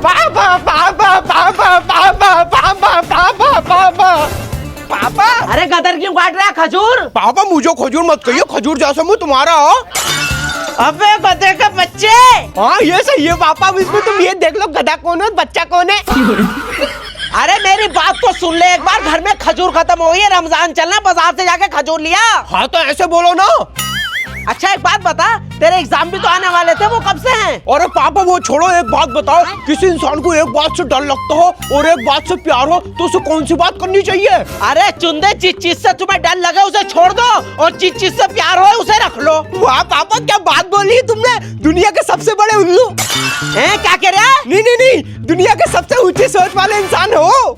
पापा पापा पापा पापा पापा पापा पापा पापा। अरे गदर क्यों काट रहा है खजूर? पापा मुझे खजूर मत कहिए, खजूर जैसा मुंह तुम्हारा हो। अबे गधे के बच्चे। हाँ ये सही है पापा, अब इसमें तुम ये देख लो गधा कौन है बच्चा कौन है। अरे मेरी बात तो सुन ले एक बार, घर में खजूर खत्म हो गई है, रमजान चलना, बाजार से जाके खजूर लिया। हाँ तो ऐसे बोलो ना। अच्छा एक बात बता, तेरे एग्जाम भी तो आने वाले थे, वो कब से हैं? अरे पापा वो छोड़ो, एक बात बताओ, किसी इंसान को एक बात से डर लगता हो और एक बात से प्यार हो तो उसे कौन सी बात करनी चाहिए? अरे चुंदे, जिस चीज से तुम्हें डर लगे उसे छोड़ दो और जिस चीज से प्यार हो उसे रख लो। वाह पापा क्या बात बोली तुमने, दुनिया के सबसे बड़े उल्लू। हैं क्या कह रहा है? नहीं, दुनिया के सबसे ऊंची सोच वाले इंसान हो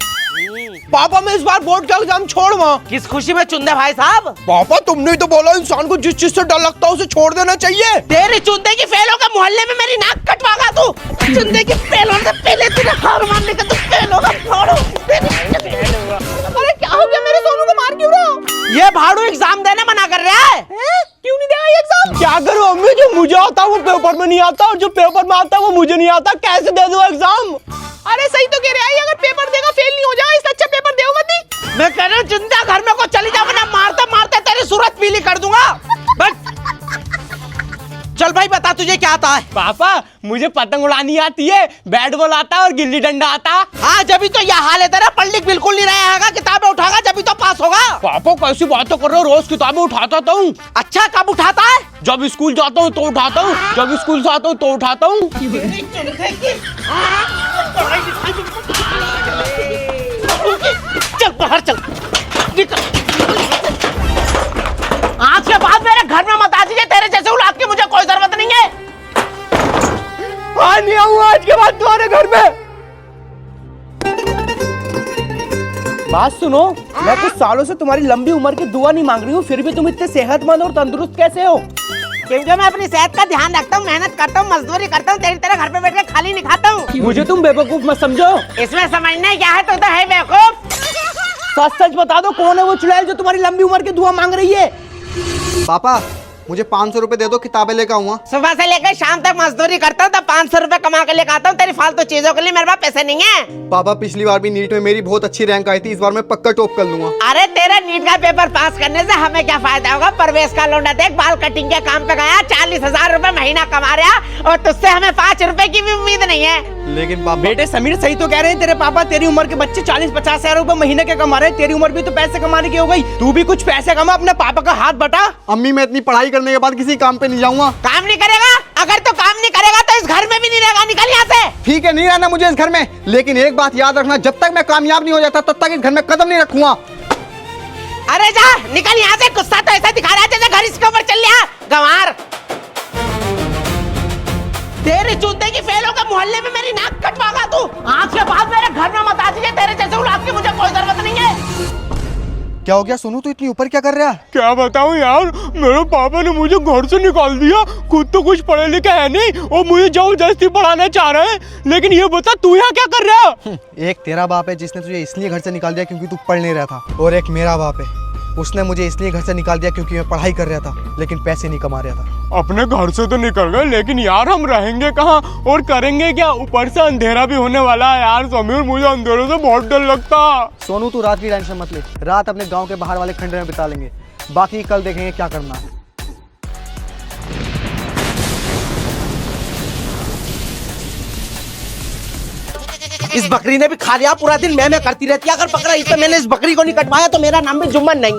पापा। मैं इस बार बोर्ड का एग्जाम छोड़वा। किस खुशी में चुंदे भाई साहब? पापा तुमने ही तो बोला इंसान को जिस चीज से डर लगता है उसे छोड़ देना चाहिए। तेरी चुंदे की फेलों का मोहल्ले में मेरी नाक कटवागा तू। चुंदे की फेलों से पहले तुझे हार मारने का, तू फेलों का फाड़ू। अरे क्या हो गया, मेरे सोनू को मार क्यों रहे हो? ये भाड़ू एग्जाम देने मना कर रहा है। क्यों नहीं देगा ये एग्जाम? क्या करूं अम्मी, जो मुझे आता वो पेपर में नहीं आता और जो पेपर में आता वो मुझे नहीं आता, कैसे दे दूं एग्जाम? अरे सही तो कह रहे हैं, अगर पेपर देगा फेल नहीं हो जाएगा, इससे अच्छा पेपर दे मत। मैं कह रहा हूँ चिंता घर में को चली जा, वरना मारते मारते तेरी सूरत पीली कर दूंगा। बस चल भाई बता तुझे क्या आता है? पापा मुझे पतंग उड़ानी आती है, बैट बॉल आता है और गिल्ली डंडा आता। हाँ जब तो यह हाल है तेरा, पढ़ लिख बिल्कुल नहीं रहेगा, किताबें उठागा जब तो पास होगा। पापा कैसी बातें कर रहे हो, रोज किताबें उठाता हूँ। अच्छा कब उठाता है? जब स्कूल जाता हूँ तो उठाता हूँ, जब स्कूल से आता हूँ तो उठाता हूँ। चल बाहर चल, आज के बाद मेरे घर में मत आ जाइए, तेरे जैसे औलाद की मुझे कोई जरूरत नहीं है। हाँ नहीं आऊंगा आज के बाद तुम्हारे घर में। बात सुनो, मैं कुछ सालों से तुम्हारी लंबी उम्र की दुआ नहीं मांग रही हूँ, फिर भी तुम इतने सेहतमंद और तंदुरुस्त कैसे हो? क्योंकि मैं अपनी सेहत का ध्यान रखता हूँ, मेहनत करता हूँ, मजदूरी करता हूँ, तेरी तरह घर पे बैठ के खाली नहीं खाता हूँ। मुझे तुम बेवकूफ मत समझो। इसमें समझना क्या है, तो है बेवकूफ। सच सच बता दो, कौन है वो चुड़ैल जो तुम्हारी लंबी उम्र की दुआ मांग रही है? पापा मुझे 500 रुपए दे दो, किताबें लेकर आऊंगा। सुबह से लेकर शाम तक मजदूरी करता हूँ, तब 500 रुपए कमा के लेकर आता हूँ, तेरी फालतू चीजों के लिए मेरे पास पैसे नहीं है। पापा पिछली बार भी नीट में मेरी बहुत अच्छी रैंक आई थी, इस बार मैं पक्का टॉप कर लूंगा। अरे तेरे नीट का पेपर पास करने से हमें क्या फायदा होगा? परवेश का लौंडा देख, बाल कटिंग के काम पे गया, 40,000 रुपए महीना कमा रहा और तुझसे हमें 5 रुपए की भी उम्मीद नहीं है। लेकिन पापा बेटे समीर सही तो कह रहे हैं तेरे पापा, तेरी उम्र के बच्चे 40-50 हजार रुपए महीने के कमा रहे हैं, तेरी उम्र भी तो पैसे कमाने की हो गई, तू भी कुछ पैसे कमा, अपने पापा का हाथ बटा। अम्मी मैं इतनी पढ़ाई करने के बाद किसी काम पे नहीं जाऊंगा। काम नहीं करेगा? अगर तो काम नहीं करेगा तो इस घर में भी नहीं रहेगा, निकल यहाँ से। ठीक है नहीं रहना मुझे इस घर में, लेकिन एक बात याद रखना, जब तक मैं कामयाब नहीं हो जाता तब तक इस घर में कदम नहीं रखूंगा। अरे जा निकल यहाँ से, गुस्सा तो ऐसा दिखा रहा है जैसे घर इसके ऊपर चल लिया गंवार। तेरे जूते की फेलों का मोहल्ले में मेरी नाक कटवागा तू। आज के बाद मेरे घर में मत आ जाइए, तेरे जैसे औलाद की मुझे कोई जरूरत नहीं है। क्या हो गया सोनू, तू इतनी ऊपर क्या कर रहा है? क्या बताऊं यार, मेरे पापा ने मुझे घर से निकाल दिया, खुद तो कुछ पढ़े लिखे है नहीं और मुझे जबरदस्ती पढ़ाना चाह रहे हैं। लेकिन ये बता तू यहाँ क्या कर रहा है? एक तेरा बाप है जिसने तुझे इसलिए घर से निकाल दिया क्योंकि तू पढ़ नहीं रहा था, और एक मेरा बाप है, उसने मुझे इसलिए घर से निकाल दिया क्योंकि मैं पढ़ाई कर रहा था लेकिन पैसे नहीं कमा रहा था। अपने घर से तो निकल गए, लेकिन यार हम रहेंगे कहाँ और करेंगे क्या? ऊपर से अंधेरा भी होने वाला है यार समीर, मुझे अंधेरे से बहुत डर लगता। सोनू तू रात की टेंशन मत ले, रात अपने गांव के बाहर वाले खंडर में बिता लेंगे, बाकी कल देखेंगे क्या करना है। इस बकरी ने भी खा लिया, पूरा दिन मैं करती रहती है, अगर पकड़ा इससे मैंने इस बकरी को नहीं कटवाया तो मेरा नाम भी जुम्मन नहीं।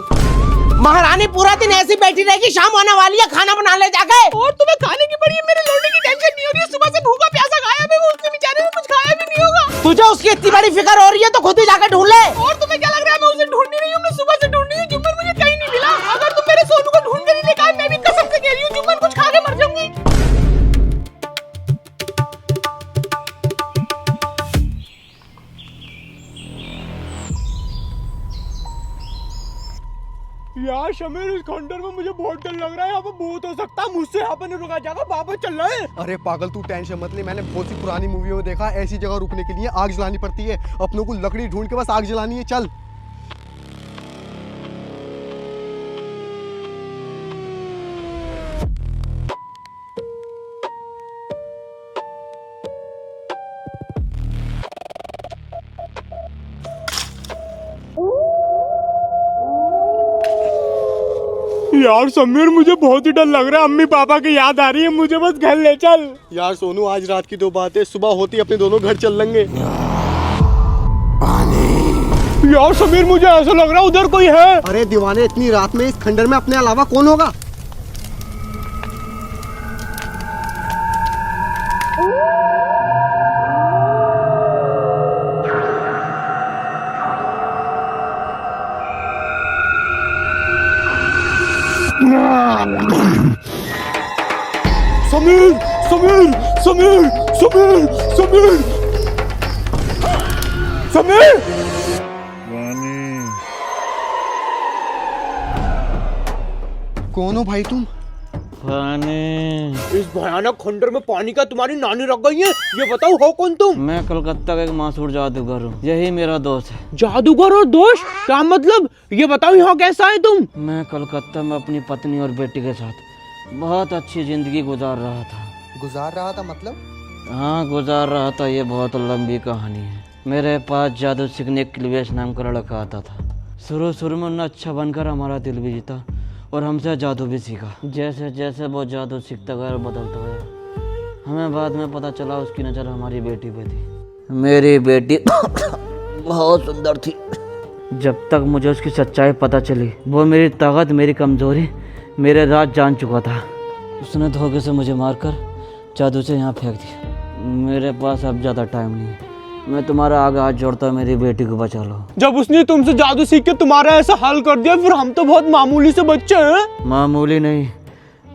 महारानी पूरा दिन ऐसी बैठी रहेगी, शाम होने वाली है, खाना बना ले जाके। और तुम्हें खाने की बड़ी मेरे लौटने की टेंशन नहीं हो रही है, सुबह से भूखा प्यासा गायब है, उसने बेचारे ने कुछ खाया भी नहीं होगा। तुझे उसकी इतनी बड़ी फिक्र हो रही है तो खुद ही जाके ढूंढ ले। और तुम्हें क्या लग रहा है मैं उसे ढूंढ नहीं रही हूँ? मैं सुबह से ढूंढ रही हूँ, जुम्मन मुझे कहीं नहीं मिला। अगर तुम मेरे सोनू को ढूंढ के नहीं लेकर आए, मैं भी कसम से कह रही हूँ जुम्मन कुछ खा के मर जाऊंगी। यार शमीर इस खंडर में मुझे बहुत डर लग रहा है, यहाँ पे भूत हो सकता है, मुझसे यहाँ पे नहीं रुका जाएगा, वापस चल रहे हैं। अरे पागल तू टेंशन मत ले, मैंने बहुत सी पुरानी मूवियों में देखा, ऐसी जगह रुकने के लिए आग जलानी पड़ती है, अपनों को लकड़ी ढूंढ के बस आग जलानी है, चल। यार समीर मुझे बहुत ही डर लग रहा है, अम्मी पापा की याद आ रही है, मुझे बस घर ले चल। यार सोनू, आज रात की 2 बातें, सुबह होती अपने दोनों घर चल लेंगे। यार समीर मुझे ऐसा लग रहा है उधर कोई है। अरे दीवाने, इतनी रात में इस खंडर में अपने अलावा कौन होगा? समीर समीर समीर समीर समीर समीर कौन हो भाई तुम? इस भयानक खंडर में पानी का तुम्हारी नानी रख गई है, ये बताओ हो कौन तुम? मैं कलकत्ता का एक मासूर जादूगर हूँ, यही मेरा दोस्त है। जादूगर और दोस्त? क्या मतलब? ये बताओ यहाँ कैसा है तुम? मैं कलकत्ता में अपनी पत्नी और बेटी के साथ बहुत अच्छी जिंदगी गुजार रहा था। गुजार रहा था मतलब? हाँ गुजार रहा था, ये बहुत लंबी कहानी है। मेरे पास जादू सीखने किलवेश नाम का लड़का आता था। शुरू में उन्हें अच्छा बनकर हमारा दिल भी जीता और हमसे जादू भी सीखा। जैसे जैसे वो जादू सीखता गया और बदलता गया, हमें बाद में पता चला उसकी नज़र हमारी बेटी पे थी। मेरी बेटी बहुत सुंदर थी। जब तक मुझे उसकी सच्चाई पता चली, वो मेरी ताकत, मेरी कमज़ोरी, मेरे राज जान चुका था। उसने धोखे से मुझे मारकर जादू से यहाँ फेंक दिया। मेरे पास अब ज़्यादा टाइम नहीं है, मैं तुम्हारा आगे हाथ जोड़ता हूँ, मेरी बेटी को बचा लो। जब उसने तुमसे जादू सीख के तुम्हारा ऐसा हाल कर दिया, फिर हम तो बहुत मामूली से बच्चे हैं। मामूली नहीं,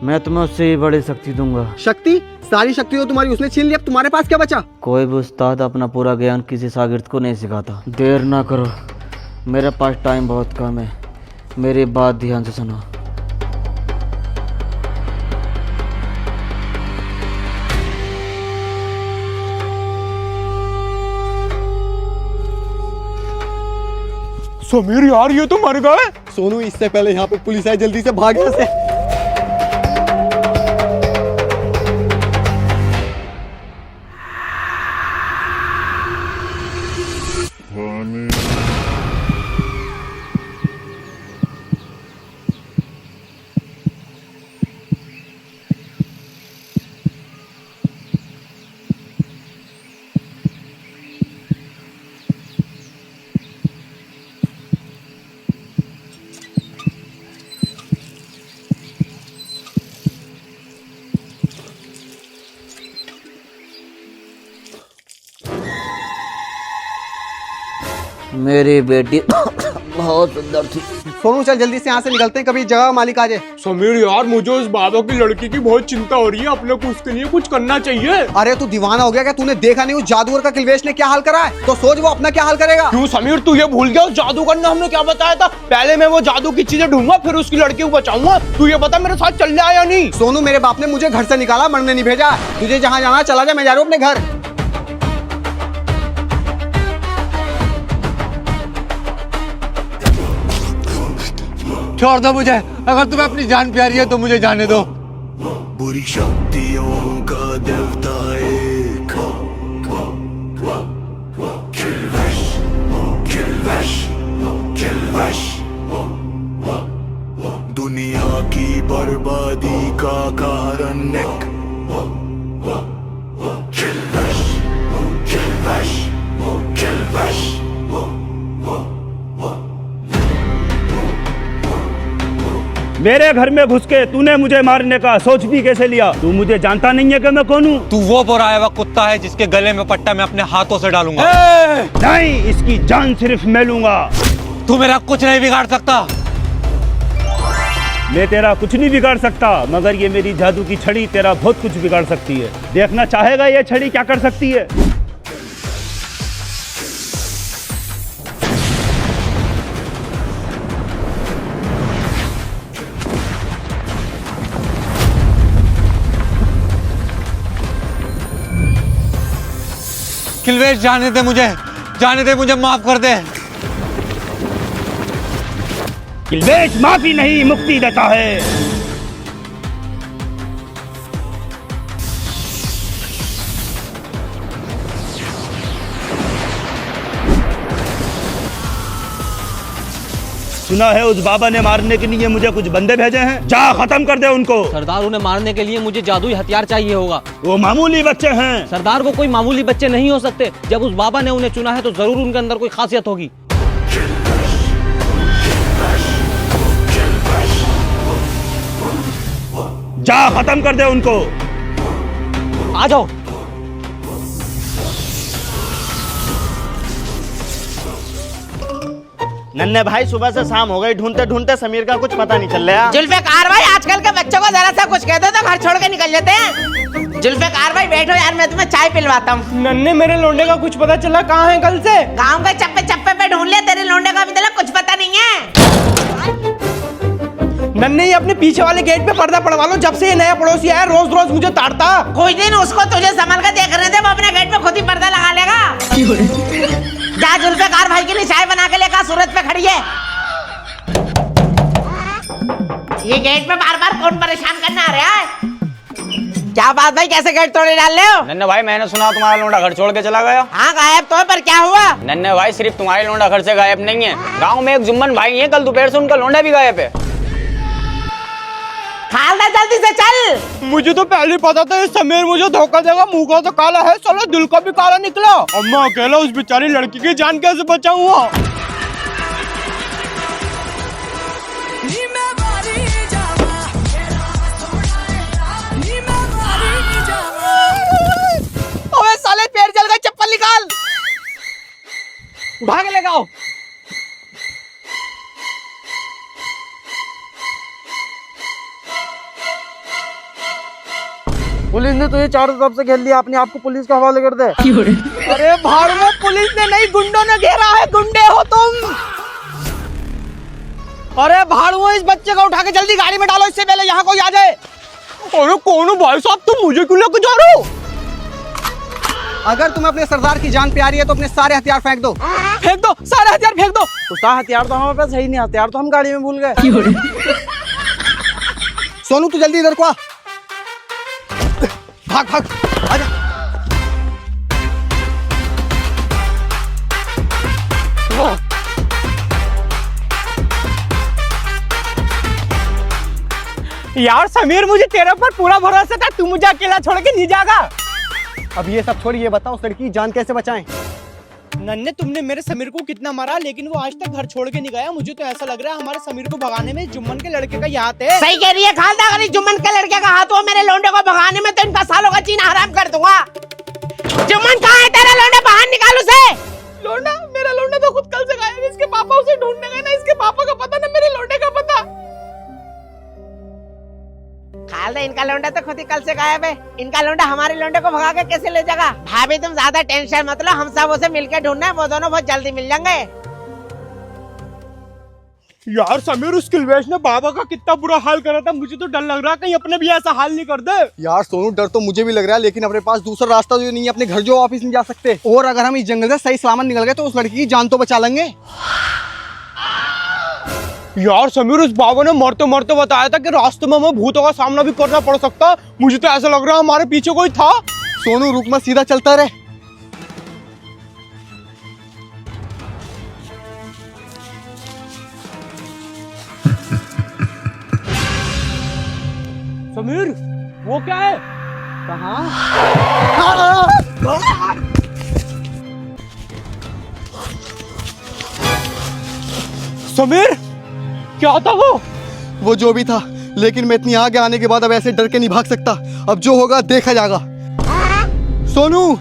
मैं तुम्हें उससे ही बड़ी शक्ति दूंगा। शक्ति? सारी शक्ति तो तुम्हारी उसने छीन ली, अब तुम्हारे पास क्या बचा? कोई भी उस्ताद अपना पूरा ज्ञान किसी शागिर्द को नहीं सिखाता। देर ना करो, मेरे पास टाइम बहुत कम है, मेरी बात ध्यान से सुनो। समीर यार ये तो मर गए। सोनू, इससे पहले यहाँ पे पुलिस आए, जल्दी से भाग यहाँ से। मेरी बेटी बहुत सुंदर थी। सोनू चल जल्दी से यहाँ से निकलते हैं, कभी इस जगह मालिक आ जाए। समीर यार मुझे उस बाबा की लड़की की बहुत चिंता हो रही है, अपने को उसके लिए कुछ करना चाहिए। अरे तू दीवाना हो गया क्या? तूने देखा नहीं उस जादूगर का किलवेश ने क्या हाल करा है? तो सोच वो अपना क्या हाल करेगा। क्यों समीर, तू ये भूल गया उस जादूगर ने हमने क्या बताया था? पहले मैं वो जादू की चीजें ढूंढूंगा, फिर उसकी लड़की को बचाऊंगा। तू ये बता मेरे साथ चल रहा है या नहीं? सोनू, मेरे बाप ने मुझे घर से निकाला, मरने नहीं भेजा। तुझे जहाँ जाना चला जा, मैं जा रहा हूँ अपने घर। छोड़ दो मुझे, अगर तुम्हें अपनी जान प्यारी है तो मुझे जाने दो। बुरी शक्तियों का देवता एक, किलवेश, किलवेश, किलवेश, दुनिया की बर्बादी का कारण एक, किलवेश, किलवेश, किलवेश। मेरे घर में घुस के तूने मुझे मारने का सोच भी कैसे लिया? तू मुझे जानता नहीं है कि मैं कौन हूँ? तू वो बुराया हुआ कुत्ता है जिसके गले में पट्टा मैं अपने हाथों से डालूंगा। नहीं, इसकी जान सिर्फ मैं लूंगा। तू मेरा कुछ नहीं बिगाड़ सकता। मैं तेरा कुछ नहीं बिगाड़ सकता, मगर ये मेरी जादू की छड़ी तेरा बहुत कुछ बिगाड़ सकती है। देखना चाहेगा ये छड़ी क्या कर सकती है? किलवेश जाने दे मुझे, जाने दे मुझे, माफ कर दे। किलवेश माफी नहीं, मुक्ति देता है। सुना है उस बाबा ने मारने के लिए मुझे कुछ बंदे भेजे हैं। जा खत्म कर दे उनको। सरदार, उन्हें मारने के लिए मुझे जादुई हथियार चाहिए होगा। वो मामूली बच्चे हैं। सरदार, वो कोई मामूली बच्चे नहीं हो सकते। जब उस बाबा ने उन्हें चुना है तो जरूर उनके अंदर कोई खासियत होगी। जा खत्म कर दे उनको। आ जाओ। नन्हे भाई, सुबह से शाम हो गई, ढूंढते ढूंढते समीर का कुछ पता नहीं चल रहा। जुल्फिकार भाई, आजकल के बच्चों को जरा सा कुछ कहते तो घर छोड़ के निकल जाते हैं। जुल्फिकार भाई बैठो यार, मैं तुम्हें चाय पिलवाता हूँ। नन्हे, मेरे लोंडे का कुछ पता चला कहाँ है कल से? गाँव के चप्पे चप्पे पे ढूंढ लिया, तेरे लोंडे का अभी तक कुछ पता नहीं है। नन्हे, ये अपने पीछे वाले गेट पे पर्दा पड़वा लो। जब से ये नया पड़ोसी आया रोज रोज मुझे ताड़ता। कुछ दिन उसको तुझे संभल कर देख रहे थे, वो अपने गेट पे खुद ही पर्दा लगा लेगा। जा जुल्फिकार भाई के लिए चाय बना के लेकर सूरत पे खड़ी है। ये गेट पे बार बार कौन परेशान करने आ रहा है? क्या बात भाई, कैसे गेट तोड़े डाल रहे हो? नन्हे भाई, मैंने सुना तुम्हारा लोंडा घर छोड़ के चला गया। हाँ गायब तो है, पर क्या हुआ? नन्हे भाई, सिर्फ तुम्हारी लोंडा घर से गायब नहीं है, गांव में एक जुम्मन भाई है, कल दोपहर से उनका लोंडा भी गायब है। खालदा जल्दी से चल। मुझे तो पहले पता था ये समीर मुझे धोखा देगा। मुंह का तो काला है, साला दिल का भी काला निकला। अब मैं अकेला उस बेचारी लड़की की जान कैसे बचाऊंगा? अबे साले, पैर जल गए, चप्पल निकाल। उठा के ले आओ। पुलिस ने तुझे चारों तरफ से घेर लिया, अपने आप को पुलिस के हवाले कर दे। अरे भाड़ में, पुलिस ने नहीं गुंडों ने घेरा है। गुंडे हो तुम। अरे भाड़ू, इस बच्चे को उठा के जल्दी गाड़ी में डालो, इससे पहले यहाँ कोई आ जाए। अरे कौन हो भाई साहब, तुम मुझे क्यों लेकर जा रहे हो? अगर तुम्हें अपने सरदार की जान प्यारी है तो अपने सारे हथियार फेंक दो। फेंक दो, सारे हथियार फेंक दो। उस्ताद, हथियार तो हमारे पास है ही नहीं, हथियार तो हम गाड़ी में भूल गए। सोनू, तू जल्दी इधर को आ। भाग भाग, आजा। यार समीर, मुझे तेरे पर पूरा भरोसा था, तू मुझे अकेला छोड़ के नहीं जाएगा। अब ये सब छोड़, ये बताओ उस लड़की की जान कैसे बचाएं? नन्हे, तुमने मेरे समीर को कितना मारा, लेकिन वो आज तक घर छोड़ के नहीं गया। मुझे तो ऐसा लग रहा है हमारे समीर को भगाने में जुम्मन के लड़के का ही हाथ है। सही कह रही है खालदा, अगर जुम्मन के लड़के का हाथ हो मेरे लोंडे को भगाने में तो इनका सालों का जीना हराम कर दूंगा। जुम्मन कहाँ है तेरा लोंडा? बाहर निकाल उसे। लोंडा? मेरा लोंडा तो खुद कल से गायब है। इसके पापा उसे ढूंढने गए, ना इसके पापा का पता, ना मेरे लोंडे का पता। खालदा, इनका लोंडा तो खुद ही कल से गायब है। इनका लोंडा हमारे लोंडे को भगा के कैसे ले जाएगा? भाभी तुम ज्यादा टेंशन मत लो, हम सब उसे मिलकर ढूंढना है, वो दोनों बहुत जल्दी मिल जाएंगे। यार समीर, उस किलवेश ने बाबा का कितना बुरा हाल करा था। मुझे तो डर लग रहा है कहीं अपने भी ऐसा हाल नहीं कर दे। यार सोनू, डर तो मुझे भी लग रहा है, लेकिन अपने पास दूसरा रास्ता जो नहीं है, अपने घर जो वापस नहीं जा सकते। और अगर हम इस जंगल से सही सलामत निकल गए तो उस लड़की की जान तो बचा लेंगे। यार समीर, उस बाबा ने मरते मरते बताया था कि रास्ते में हमें भूतों का सामना भी करना पड़ सकता। मुझे तो ऐसा लग रहा है हमारे पीछे कोई था। सोनू रुक मत, सीधा चलता रहे। समीर, वो क्या है? समीर, क्या था वो जो भी था, लेकिन मैं इतनी आगे आने के बाद अब ऐसे डर के नहीं भाग सकता। अब जो होगा देखा जाएगा। सोनू,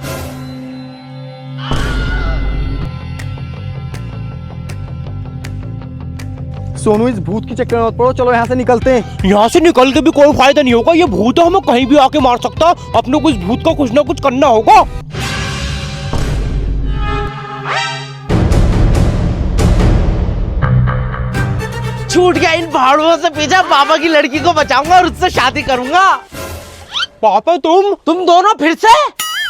सोनू, इस भूत की चक्कर में मत पड़ो, चलो यहाँ से निकलते हैं। यहाँ से निकल के भी कोई फायदा नहीं होगा। ये भूत हमें कहीं भी आके मार सकता। अपने को इस भूत का कुछ ना कुछ करना होगा। छूट गया इन भाड़ुओं से पीछा, पापा की लड़की को बचाऊंगा और उससे शादी करूंगा। पापा, तुम दोनों फिर से?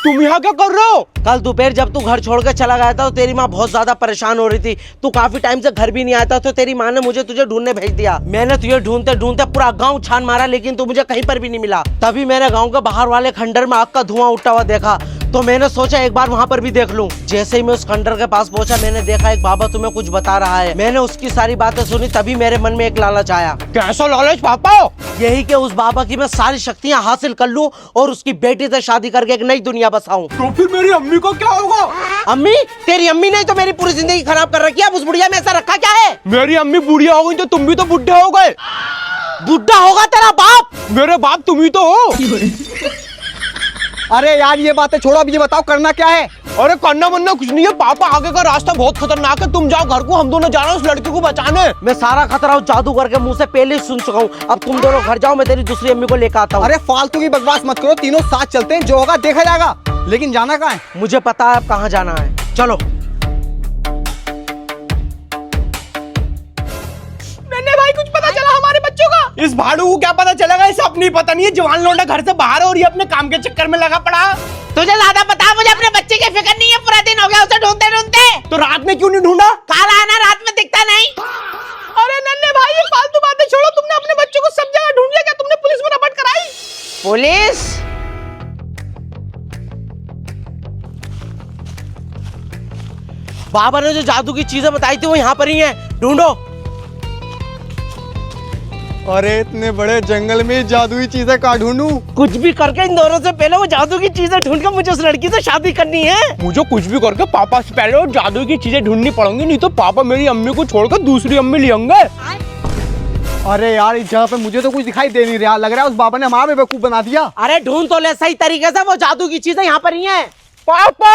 तुम यहाँ क्या कर रहे हो? कल दोपहर जब तू घर छोड़ कर चला गया था तो तेरी माँ बहुत ज्यादा परेशान हो रही थी। तू काफी टाइम से घर भी नहीं आया था, तो तेरी माँ ने मुझे तुझे ढूंढने भेज दिया। मैंने तुझे ढूंढते ढूंढते पूरा गांव छान मारा, लेकिन तू मुझे कहीं पर भी नहीं मिला। तभी मैंने गांव के बाहर वाले खंडर में आग का धुआं उठता हुआ देखा। तो मैंने सोचा एक बार वहाँ पर भी देख लूं। जैसे ही मैं उस खंडर के पास पहुंचा, मैंने देखा एक बाबा तुम्हें कुछ बता रहा है। मैंने उसकी सारी बातें सुनी, तभी मेरे मन में एक लालच आया। कैसा लालच पापा? यही कि उस बाबा की मैं सारी शक्तियाँ हासिल कर लूं और उसकी बेटी से शादी करके एक नई दुनिया बसाऊं। तो फिर मेरी अम्मी को क्या होगा? अम्मी? तेरी अम्मी ने तो मेरी पूरी जिंदगी खराब कर रखी है। अब उस बुढ़िया में ऐसा रखा क्या है? मेरी अम्मी बुढ़िया हो गई तो तुम भी तो बुढ़े हो गए। बुढ़ा होगा तेरा बाप? मेरे बाप तुम ही तो हो। अरे यार ये बातें छोड़ो, अब ये बताओ करना क्या है? अरे करना वरना कुछ नहीं है पापा, आगे का रास्ता बहुत खतरनाक है। तुम जाओ घर को, हम दोनों जा रहे हैं उस लड़की को बचाने। मैं सारा खतरा उस जादूगर के मुंह से पहले ही सुन चुका हूँ। अब तुम दोनों घर जाओ, मैं तेरी दूसरी अम्मी को लेकर आता हूँ। अरे फालतू की बकवास मत करो, तीनों साथ चलते हैं, जो होगा देखा जाएगा। लेकिन जाना कहाँ है? मुझे पता है अब कहाँ जाना है, चलो। नन्हे भाई कुछ पता चला हमारे बच्चों का? इस भाड़ू को क्या पता चलेगा, इसे अपनी पता नहीं है। जवान लौंडा घर से बाहर है और ये अपने काम के चक्कर में लगा पड़ा। तुझे ज्यादा पता, मुझे अपने बच्चे की फिक्र नहीं है। पूरा दिन हो गया उसे ढूंढते ढूंढते। तो रात में क्यों नहीं ढूंढा? काला है ना, रात में दिखता नहीं। अरे नन्हे भाई ये फालतू बातें छोड़ो, तुमने अपने बच्चों को सब जगह ढूंढ लिया क्या? तुमने पुलिस में रिपोर्ट कराई? पुलिस? बाबा ने जो जादू की चीजें बताई थी वो यहाँ पर ही है, ढूंढो। अरे इतने बड़े जंगल में जादुई चीजें कहाँ ढूंढूं? कुछ भी करके इन दोनों से पहले वो जादू की चीजें ढूंढ कर मुझे उस लड़की से शादी करनी है। मुझे कुछ भी करके पापा से पहले वो जादू की चीजें ढूंढनी पड़ेंगी, नहीं तो पापा मेरी अम्मी को छोड़कर दूसरी अम्मी लेंगे। अरे यार इस जगह पे मुझे तो कुछ दिखाई दे नहीं रहा, लग रहा है उस बाबा ने हमारा बेवकूफ बना दिया। अरे ढूंढ तो ले सही तरीके से, वो जादू की चीजें यहाँ पर ही हैं। पापा!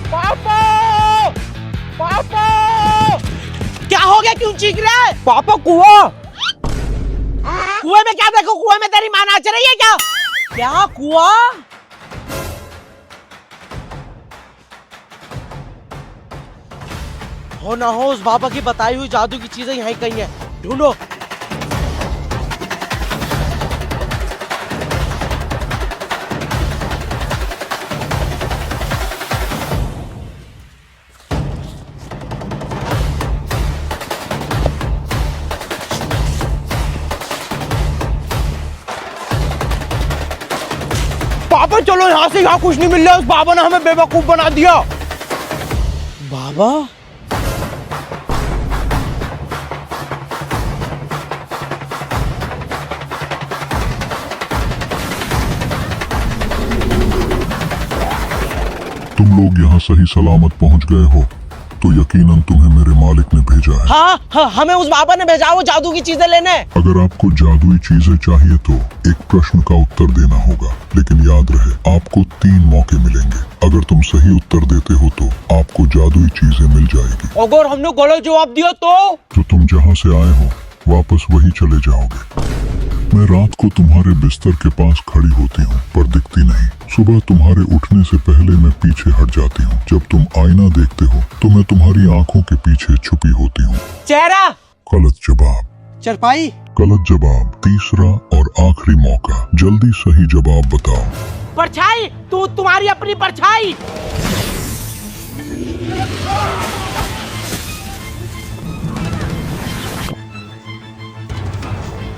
पापा! पापा! क्या हो गया, क्यों चीख रहा है? पापा कुआं! कुएं में क्या देखो? कुएं में तेरी माँ नाच रही है क्या? क्या कुआं? हो ना हो उस बाबा की बताई हुई जादू की चीजें यहीं कहीं हैं, ढूंढो। पापा चलो यहाँ से, यहाँ कुछ नहीं मिल रहा। उस बाबा ने हमें बेवकूफ बना दिया। बाबा? तुम लोग यहाँ सही सलामत पहुँच गए हो तो यकीनन तुम्हें मेरे मालिक ने भेजा है। हाँ, हमें उस बाबा ने भेजा वो जादू की चीजें लेने। अगर आपको जादुई चीजें चाहिए तो एक प्रश्न का उत्तर देना होगा, लेकिन याद रहे आपको 3 मौके मिलेंगे। अगर तुम सही उत्तर देते हो तो आपको जादुई चीजें मिल जाएगी। अगर हमने गलत जवाब दिया तो तुम जहाँ से आए हो वापस वही चले जाओगे। मैं रात को तुम्हारे बिस्तर के पास खड़ी होती हूँ पर दिखती नहीं। सुबह तुम्हारे उठने से पहले मैं पीछे हट जाती हूँ। जब तुम आईना देखते हो तो मैं तुम्हारी आंखों के पीछे छुपी होती हूँ। चेहरा? गलत जवाब। चरपाई? गलत जवाब। तीसरा और आखिरी मौका, जल्दी सही जवाब बताओ। परछाई? तुम्हारी अपनी परछाई।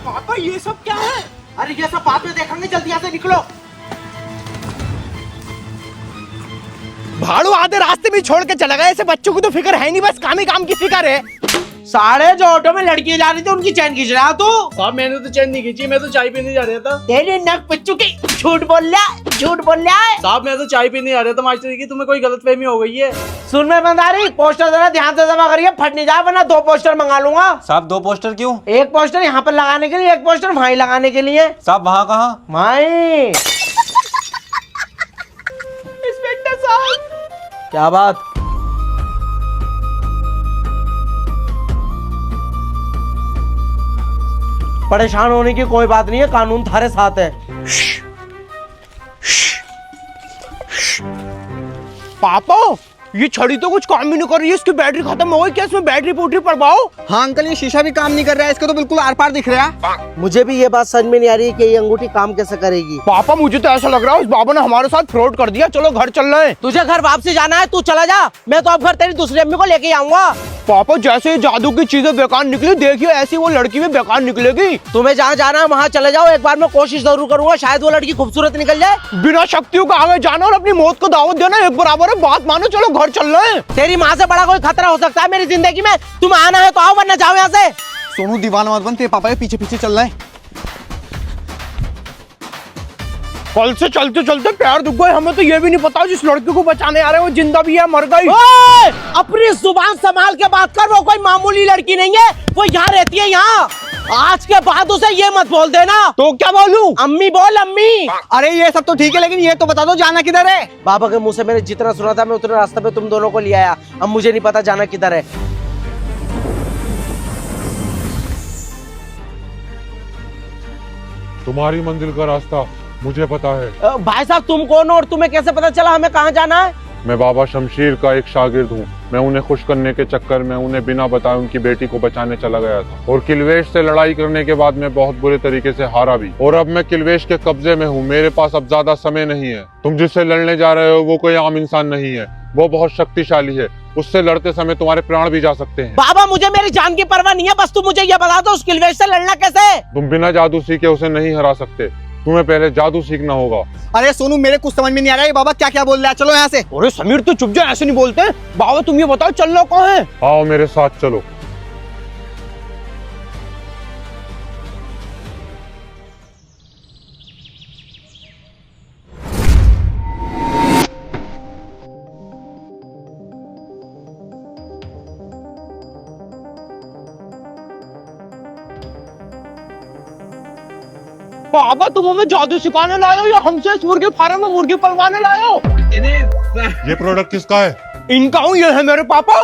पापा ये सब क्या है? अरे ये सब बाद में देखेंगे, जल्दी यहाँ से निकलो। भाड़ू आधे रास्ते में छोड़ के चला गया। ऐसे बच्चों को तो फिक्र है नहीं, बस काम ही काम की फिक्र है। साढ़े जो ऑटो में लड़की जा रही थी उनकी चैन खींच रहा तू। साहब मैंने तो चैन नहीं खींची, मैं तो चाय पीने जा रहा था। तेरी नक पिच्चू की, झूठ बोल रहा है, झूठ बोल रहा है। साहब मैं तो चाय पीने जा रहा था मास्टर की, तुम्हें कोई गलतफहमी हो गई है। सुन में बंदारी, पोस्टर जरा ध्यान से जमा करिए, फट नहीं जाए वरना 2 पोस्टर मंगा लूंगा। साहब 2 पोस्टर क्यों? एक पोस्टर यहाँ पर लगाने के लिए, एक पोस्टर वहीं लगाने के लिए। साहब वहाँ कहाँ? वहीं। इंस्पेक्टर साहब। क्या बात? परेशान होने की कोई बात नहीं है, कानून थारे साथ है। पापा ये छड़ी तो कुछ काम ही नहीं कर रही है, इसकी बैटरी खत्म हो गई क्या? इसमें बैटरी पोटरी पड़वाओ। हाँ अंकल ये शीशा भी काम नहीं कर रहा है, इसको तो बिल्कुल आर पार दिख रहा है। मुझे भी ये बात समझ में नहीं आ रही कि ये अंगूठी काम कैसे करेगी। पापा मुझे तो ऐसा लग रहा है उस बाबा ने हमारे साथ फ्रॉड कर दिया। चलो घर चल रहे हैं। तुझे घर वापसी जाना है, तू चला जा। मैं तो अब घर तेरी दूसरी अम्मी को लेके आऊंगा। पापा जैसे ही जादू की चीजें बेकार निकली, देखिए ऐसी वो लड़की भी बेकार निकलेगी। तुम्हें जहाँ जाना है वहाँ चले जाओ, एक बार मैं कोशिश जरूर करूंगा, शायद वो लड़की खूबसूरत निकल जाए। बिना शक्तियों का आगे जाना और अपनी मौत को दावत देना एक बराबर है। बात मानो, चलो घर चल रहे हैं। तेरी माँ से बड़ा कोई खतरा हो सकता है मेरी जिंदगी में? तुम आना है तो आओ, वरना जाओ यहाँ से। सोनू दीवाना मत बन, तेरे पापा के पीछे पीछे चल रहे हैं। कल से चलते चलते पैर दुख गए। हमें तो ये भी नहीं पता जिस लड़की को बचाने आ रहे हैं वो जिंदा भी है मर गई। ओए, अपनी जुबान संभाल के बात कर, वो कोई मामूली लड़की नहीं है, वो यहाँ रहती है यहाँ। आज के बाद उसे ये मत बोल देना। तो क्या बोलूं? अम्मी बोल, अम्मी। अरे ये सब तो ठीक है, लेकिन ये तो बता दो जाना किधर है? बाबा के मुंह से मैंने जितना सुना था मैं उतने रास्ते पे तुम दोनों को ले आया। अब मुझे नहीं पता जाना किधर है। तुम्हारी मंजिल का रास्ता मुझे पता है। भाई साहब तुम कौन हो और तुम्हें कैसे पता चला हमें कहाँ जाना है? मैं बाबा शमशीर का एक शागिर्द हूँ। मैं उन्हें खुश करने के चक्कर में उन्हें बिना बताए उनकी बेटी को बचाने चला गया था, और किलवेश से लड़ाई करने के बाद मैं बहुत बुरे तरीके से हारा भी, और अब मैं किलवेश के कब्जे में हूँ। मेरे पास अब ज्यादा समय नहीं है। तुम जिससे लड़ने जा रहे हो वो कोई आम इंसान नहीं है, वो बहुत शक्तिशाली है। उससे लड़ते समय तुम्हारे प्राण भी जा सकते हैं। बाबा मुझे मेरी जान की परवाह नहीं है, बस तुम मुझे ये बता दो उस किलवेश से लड़ना कैसे? तुम बिना जादू सीखे उसे नहीं हरा सकते। तुम्हें पहले जादू सीखना होगा। अरे सोनू मेरे कुछ समझ में नहीं आ रहा है, बाबा क्या क्या बोल रहा है, चलो यहाँ से। अरे समीर तू चुप जा, ऐसे नहीं बोलते। बाबा तुम ये बताओ चल रहा कहाँ है? आओ मेरे साथ चलो। बाबा तुम हमें जादू सिखाने लाए हो या हमसे इस मुर्गी फार्म में मुर्गी पलवाने लाए हो? ये प्रोडक्ट किसका है? इनका हूँ, ये है मेरे पापा।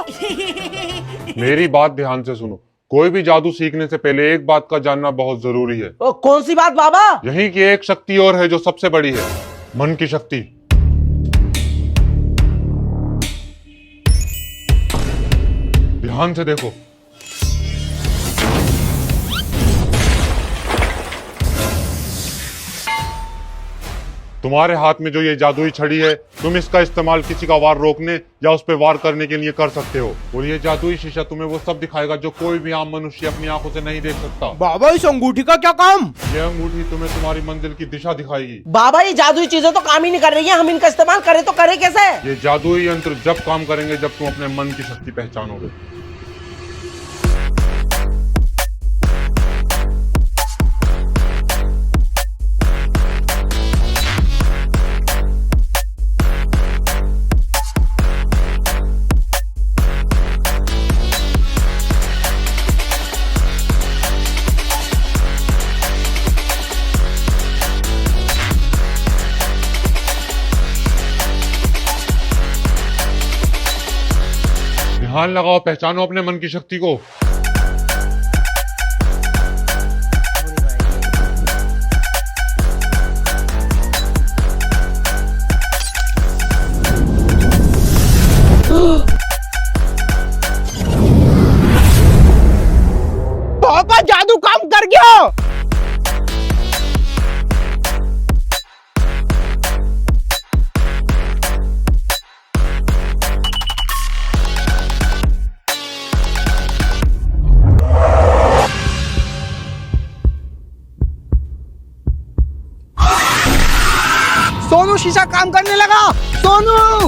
मेरी बात ध्यान से सुनो। कोई भी जादू सीखने से पहले एक बात का जानना बहुत जरूरी है। कौन सी बात बाबा? यही की एक शक्ति और है जो सबसे बड़ी है, मन की शक्ति। ध्यान से देखो। तुम्हारे हाथ में जो ये जादुई छड़ी है, तुम इसका इस्तेमाल किसी का वार रोकने या उस पर वार करने के लिए कर सकते हो, और ये जादुई शीशा तुम्हें वो सब दिखाएगा जो कोई भी आम मनुष्य अपनी आंखों से नहीं देख सकता। बाबा इस अंगूठी का क्या काम? ये अंगूठी तुम्हें तुम्हारी मंजिल की दिशा दिखाएगी। बाबा ये जादुई चीजें तो काम ही नहीं कर रही है, हम इनका इस्तेमाल करें तो करें कैसे? ये जादुई यंत्र जब काम करेंगे जब तुम अपने मन की शक्ति पहचानोगे। ध्यान लगाओ, पहचानो अपने मन की शक्ति को। पापा जादू काम कर गया। सोनू शीशा काम करने लगा। सोनू